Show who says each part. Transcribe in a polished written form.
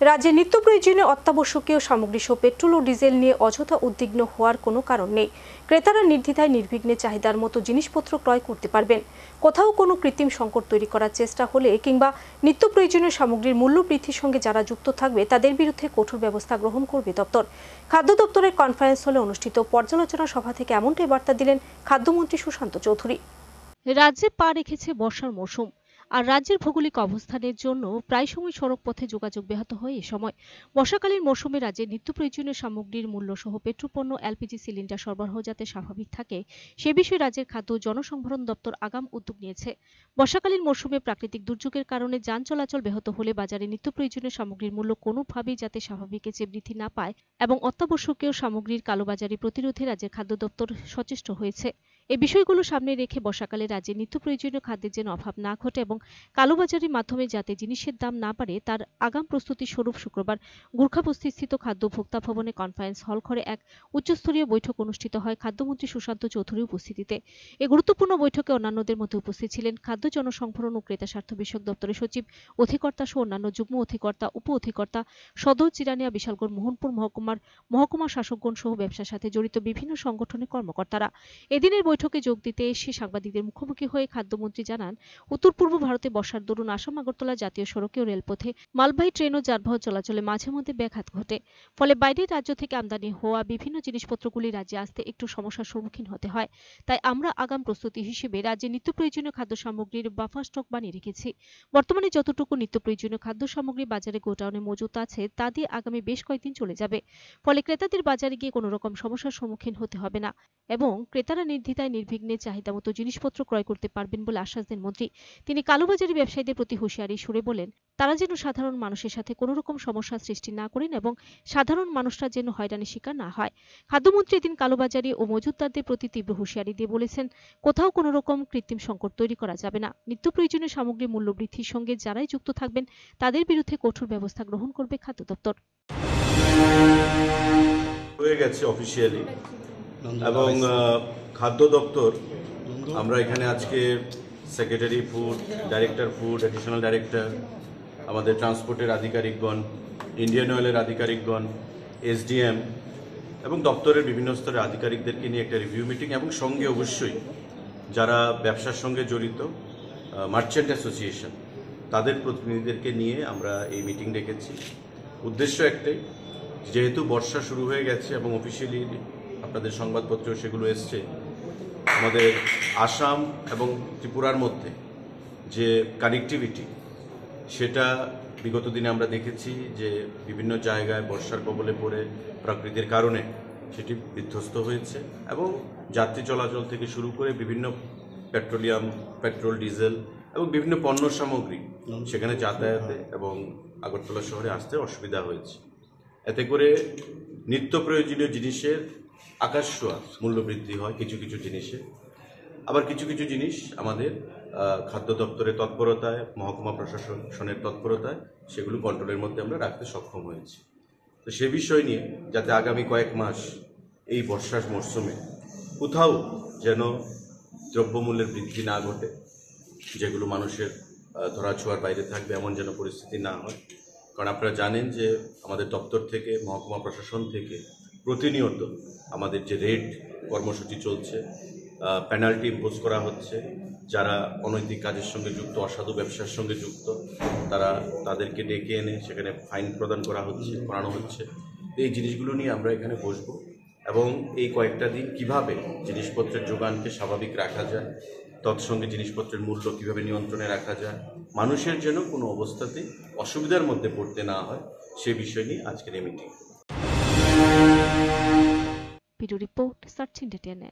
Speaker 1: রাজ্যে নিত্য প্রয়োজনীয় অত্যাবশ্যকীয় সামগ্রী সহ পেট্রোল ও ডিজেল নিয়ে অযথা উদ্বিগ্ন হওয়ার কোনো কারণ নেই। ক্রেতারা নির্দ্বিধায় নির্বিঘ্নে চাহিদার মতো জিনিসপত্র ক্রয় করতে পারবেন। কোথাও কোনো কৃত্রিম সংকট তৈরি করার চেষ্টা হলে কিংবা নিত্য প্রয়োজনীয় সামগ্রীর মূল্য বৃদ্ধির সঙ্গে যারা যুক্ত থাকবে তাদের বিরুদ্ধে কঠোর ব্যবস্থা গ্রহণ করবে দপ্তর। খাদ্য দপ্তরের কনফারেন্স হলে অনুষ্ঠিত পর্যালোচনা সভা থেকে এমনটাই বার্তা দিলেন খাদ্যমন্ত্রী সুশান্ত চৌধুরী।
Speaker 2: রাজ্যে পা রেখেছে বর্ষার মৌসুম, আর রাজ্যের ভৌগোলিক অবস্থানের জন্য প্রায় সময় সড়ক পথে যোগাযোগ ব্যাহত হয়। এ সময় বর্ষাকালীন মৌসুমে রাজ্যে নিত্য প্রয়োজনীয় সামগ্রীর মূল্য সহ পেট্রোপণ্য এলপিজি সিলিন্ডার সরবরাহ যাতে স্বাভাবিক থাকে সে বিষয়ে রাজ্যের খাদ্য ও জনসংভরণ দপ্তর আগাম উদ্যোগ নিয়েছে। বর্ষাকালীন মৌসুমে প্রাকৃতিক দুর্যোগের কারণে যান চলাচল ব্যাহত হলে বাজারে নিত্য প্রয়োজনীয় সামগ্রীর মূল্য কোনোভাবেই যাতে স্বাভাবিকের চেয়ে বৃদ্ধি না পায় এবং অত্যাবশ্যকীয় সামগ্রীর কালোবাজারি প্রতিরোধে রাজ্যের খাদ্য দপ্তর সচেষ্ট হয়েছে। এই বিষয়গুলো সামনে রেখে বর্ষাকালে রাজ্যে নিত্য প্রয়োজনীয় খাদ্যের যেন অভাব না ঘটে এবং কালোবাজারির মাধ্যমে যাতে জিনিসের দাম না বাড়ে তার আগাম প্রস্তুতি স্বরূপ শুক্রবার গুর্খাবস্তিস্থিত খাদ্য ভোক্তা ভবনে কনফারেন্স হল ঘরে এক উচ্চস্তরীয় বৈঠক অনুষ্ঠিত হয় খাদ্যমন্ত্রী সুশান্ত চৌধুরীর উপস্থিতিতে। এই গুরুত্বপূর্ণ বৈঠকে অন্যান্যদের মধ্যে উপস্থিত ছিলেন খাদ্য জনসংভরণ ও ক্রেতা স্বার্থ বিষয়ক দপ্তরের সচিব, অধিকর্তা সহ অন্যান্য যুগ্ম অধিকর্তা, উপ অধিকর্তা, সদর, চিরানিয়া, বিশালগড়, মোহনপুর মহকুমা শাসকগণ সহ ব্যবসার সাথে জড়িত বিভিন্ন সংগঠনের কর্মকর্তারা। এদিনের বৈঠকে যোগ দিতে এসে সাংবাদিকদের মুখোমুখি হয়ে খাদ্যমন্ত্রী জানান, উত্তর পূর্ব ভারতে বর্ষার দরুন আসাম আগরতলা জাতীয় সড়কে ও রেলপথে মালবাহী ট্রেন ও যানবাহন চলাচলে মাঝে মধ্যে ব্যাঘাত ঘটে। ফলে বাইরের রাজ্য থেকে আমদানি হওয়া বিভিন্ন জিনিসপত্রগুলি রাজ্যে আসতে একটু সমস্যার সম্মুখীন হতে হয়। তাই আমরা আগাম প্রস্তুতি হিসেবে রাজ্যে নিত্য প্রয়োজনীয় খাদ্য সামগ্রীর বাফার স্টক বানিয়ে রেখেছি। বর্তমানে যতটুকু নিত্য প্রয়োজনীয় খাদ্য সামগ্রী বাজারে গোডাউনে মজুত আছে তা দিয়ে আগামী বেশ কয়েকদিন চলে যাবে। ফলে ক্রেতাদের বাজারে গিয়ে কোনো রকম সমস্যার সম্মুখীন হতে হবে না এবং ক্রেতারা নির্দ্বিধায় নির্বিঘ্নে চাহিদা মতো জিনিসপত্র ক্রয় করতে পারবেন বলে আশ্বাস দেন মন্ত্রী। তিনি কালোবাজারি ব্যবসায়ীদের প্রতি হুঁশিয়ারি সুরে বলেন, তারা যেন সাধারণ মানুষের সাথে কোনো রকম সমস্যার সৃষ্টি না করেন এবং সাধারণ মানুষরা যেন হয়রানির শিকার না হয়। খাদ্যমন্ত্রী এদিন কালোবাজারি ও মজুতদারদের প্রতি তীব্র হুঁশিয়ারি দিয়ে বলেছেন, কোথাও কোনো রকম কৃত্রিম সংকট তৈরি করা যাবে না। নিত্য প্রয়োজনীয় সামগ্রী মূল্য বৃদ্ধির সঙ্গে যারাই যুক্ত থাকবেন তাদের বিরুদ্ধে কঠোর ব্যবস্থা গ্রহণ করবে খাদ্য দপ্তর।
Speaker 3: হয়ে গেছে অফিসিয়ালি এবং খাদ্য দপ্তর আমরা এখানে আজকে secretary food, director food, additional director, আমাদের ট্রান্সপোর্টের আধিকারিকগণ, ইন্ডিয়ান অয়েলের আধিকারিকগণ, এসডিএম এবং দপ্তরের বিভিন্ন স্তরের আধিকারিকদেরকে নিয়ে একটা রিভিউ মিটিং এবং সঙ্গে অবশ্যই যারা ব্যবসার সঙ্গে জড়িত মার্চেন্ট অ্যাসোসিয়েশন তাদের প্রতিনিধিদেরকে নিয়ে আমরা এই মিটিং ডেকেছি। উদ্দেশ্য একটাই, যেহেতু বর্ষা শুরু হয়ে গেছে এবং অফিসিয়ালি আপনাদের সংবাদপত্র সেগুলো এসছে, আমাদের আসাম এবং ত্রিপুরার মধ্যে যে কানেক্টিভিটি সেটা বিগত দিনে আমরা দেখেছি যে বিভিন্ন জায়গায় বর্ষার কবলে পড়ে প্রকৃতির কারণে সেটি বিধ্বস্ত হয়েছে এবং যাত্রী চলাচল থেকে শুরু করে বিভিন্ন পেট্রোলিয়াম, পেট্রোল, ডিজেল এবং বিভিন্ন পণ্য সামগ্রী সেখানে যাতায়াতে এবং আগরতলা শহরে আসতে অসুবিধা হয়েছে। এতে করে নিত্য প্রয়োজনীয় জিনিসের আকাশ ছোঁয়া মূল্য বৃদ্ধি হয় কিছু কিছু জিনিসে, আবার কিছু কিছু জিনিস আমাদের খাদ্য দপ্তরের তৎপরতায়, মহকুমা প্রশাসনের তৎপরতায় সেগুলো কন্ট্রোলের মধ্যে আমরা রাখতে সক্ষম হয়েছি। তো সে বিষয় নিয়ে যাতে আগামী কয়েক মাস এই বর্ষার মরশুমে কোথাও যেন দ্রব্যমূল্যের বৃদ্ধি না ঘটে, যেগুলো মানুষের ধরাছোঁয়ার বাইরে থাকবে এমন যেন পরিস্থিতি না হয়। কারণ আপনারা জানেন যে আমাদের দপ্তর থেকে, মহকুমা প্রশাসন থেকে প্রতিনিয়ত আমাদের যে রেড কর্মসূচি চলছে, পেনাল্টি ইম্পোজ করা হচ্ছে, যারা অনৈতিক কাজের সঙ্গে যুক্ত, অসাধু ব্যবসার সঙ্গে যুক্ত তাদেরকে ডেকে এনে সেখানে ফাইন প্রদান করানো হচ্ছে। এই জিনিসগুলো নিয়ে আমরা এখানে বসবো এবং এই কয়েকটা দিন কিভাবে জিনিসপত্রের যোগানকে স্বাভাবিক রাখা যায়, তৎসঙ্গে জিনিসপত্রের মূল্য কিভাবে নিয়ন্ত্রণে রাখা যায়, মানুষের যেন কোনো অবস্থাতেই অসুবিধার মধ্যে পড়তে না হয় সে বিষয় নিয়ে আজকের এই meeting.
Speaker 2: Video report, search India.